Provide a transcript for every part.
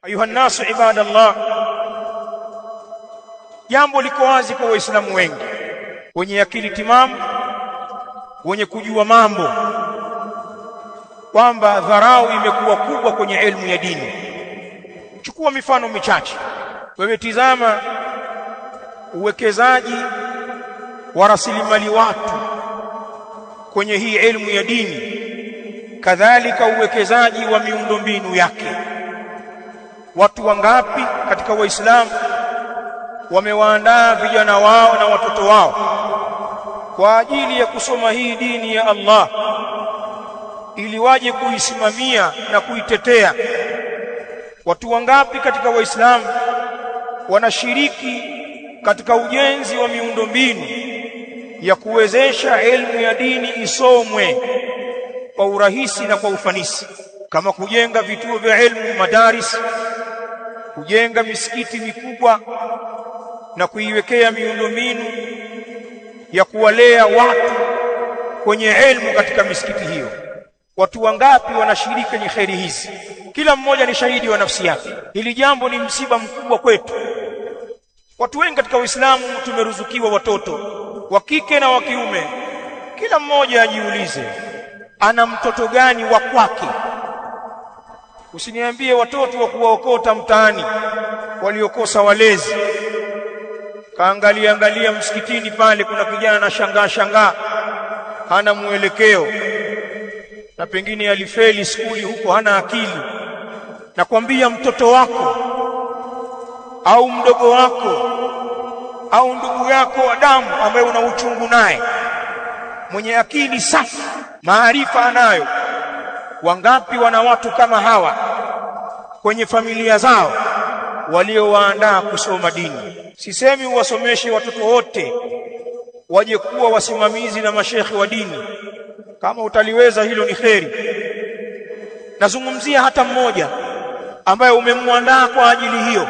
Ayuha nasu ibadallah, jambo liko wazi kwa waislamu wengi wenye akili timamu, wenye kujua mambo, kwamba dharau imekuwa kubwa kwenye elimu ya dini. Chukua mifano michache. Wewe tizama uwekezaji wa rasilimali watu kwenye hii elimu ya dini, kadhalika uwekezaji wa miundombinu yake. Watu wangapi katika waislamu wamewaandaa vijana wao na watoto wao kwa ajili ya kusoma hii dini ya Allah, ili waje kuisimamia na kuitetea? Watu wangapi katika waislamu wanashiriki katika ujenzi wa miundombinu ya kuwezesha elimu ya dini isomwe kwa urahisi na kwa ufanisi, kama kujenga vituo vya elimu, madaris, kujenga misikiti mikubwa na kuiwekea miundombinu ya kuwalea watu kwenye elimu katika misikiti hiyo? Watu wangapi wanashiriki kwenye khairi hizi? Kila mmoja ni shahidi wa nafsi yake. Hili jambo ni msiba mkubwa kwetu. Watu wengi katika Uislamu tumeruzukiwa watoto wa kike na wa kiume. Kila mmoja ajiulize, ana mtoto gani wa kwake? Usiniambie watoto wa kuwaokota mtaani waliokosa walezi. Kaangalia msikitini pale, kuna kijana na shangaa hana mwelekeo, na pengine alifeli skuli huko, hana akili. Nakwambia mtoto wako au mdogo wako au ndugu yako wa damu ambaye una uchungu naye, mwenye akili safi, maarifa anayo, wangapi wana watu kama hawa kwenye familia zao waliowaandaa kusoma dini? Sisemi uwasomeshe watoto wote waje kuwa wasimamizi na mashekhi wa dini. Kama utaliweza hilo ni kheri. Nazungumzia hata mmoja ambaye umemwandaa kwa ajili hiyo.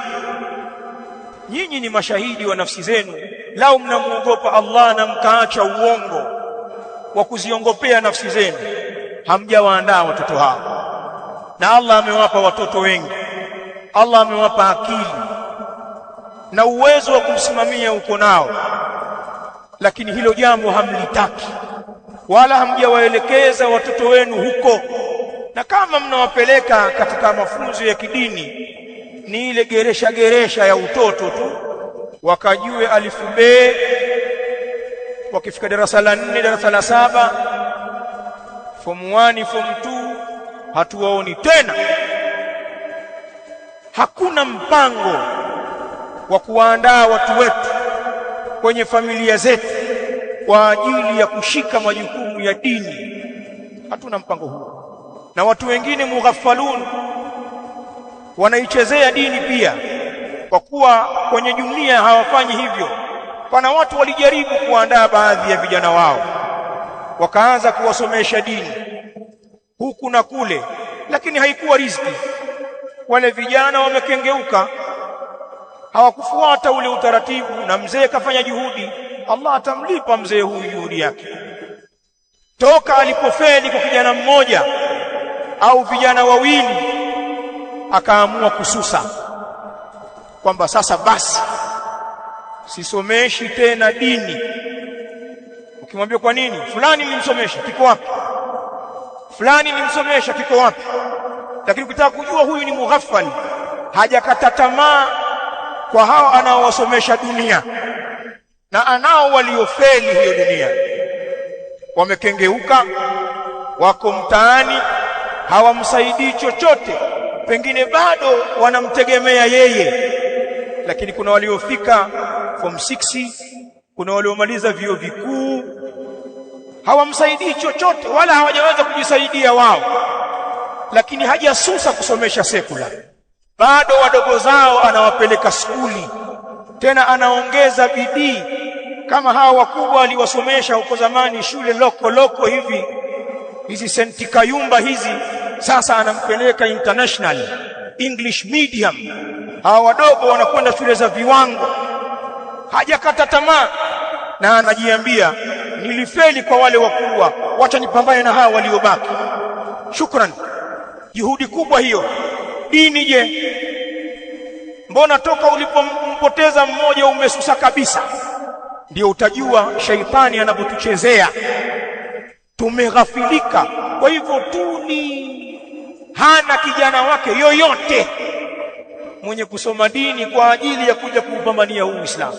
Nyinyi ni mashahidi wa nafsi zenu. Lau mnamuogopa Allah na mkaacha uongo wa kuziongopea nafsi zenu, hamjawaandaa watoto hao. Na Allah amewapa watoto wengi, Allah amewapa akili na uwezo wa kumsimamia uko nao, lakini hilo jambo hamlitaki wala hamjawaelekeza watoto wenu huko. Na kama mnawapeleka katika mafunzo ya kidini, ni ile geresha ya utoto tu, wakajue alifu be, wakifika darasa la 4, darasa la 7, form 1, form 2, hatuwaoni tena. Hakuna mpango wa kuwaandaa watu wetu kwenye familia zetu kwa ajili ya kushika majukumu ya dini. Hatuna mpango huo. Na watu wengine mughafalun wanaichezea dini pia, kwa kuwa kwenye dunia hawafanyi hivyo. Pana watu walijaribu kuandaa baadhi ya vijana wao, wakaanza kuwasomesha dini huku na kule, lakini haikuwa riziki. Wale vijana wamekengeuka, hawakufuata ule utaratibu, na mzee kafanya juhudi. Allah atamlipa mzee huyu juhudi yake. Toka alipofeli kwa kijana mmoja au vijana wawili, akaamua kususa kwamba sasa basi sisomeshi tena dini. Ukimwambia kwa nini? Fulani nilimsomesha, kiko wapi? Fulani nilimsomesha, kiko wapi? Lakini ukitaka kujua huyu ni mughafali, hajakata tamaa kwa hao anaowasomesha dunia, na anao waliofeli hiyo dunia, wamekengeuka, wako mtaani, hawamsaidii chochote, pengine bado wanamtegemea yeye. Lakini kuna waliofika form 6, kuna waliomaliza vyuo vikuu, hawamsaidii chochote wala hawajaweza kujisaidia wao, lakini hajasusa kusomesha sekula. Bado wadogo zao anawapeleka skuli, tena anaongeza bidii. Kama hawa wakubwa aliwasomesha huko zamani shule loko hivi, hizi Senti Kayumba hizi, sasa anampeleka international English medium. Hawa wadogo wanakwenda shule za viwango. Hajakata tamaa, na anajiambia nilifeli kwa wale wakubwa, wacha nipambane na hawa waliobaki. Shukran, juhudi kubwa hiyo. Dini je? mbona toka ulipompoteza mmoja umesusa kabisa? Ndio utajua shaitani anapotuchezea, tumeghafilika. Kwa hivyo hana kijana wake yoyote mwenye kusoma dini kwa ajili ya kuja kuupambania Uislamu.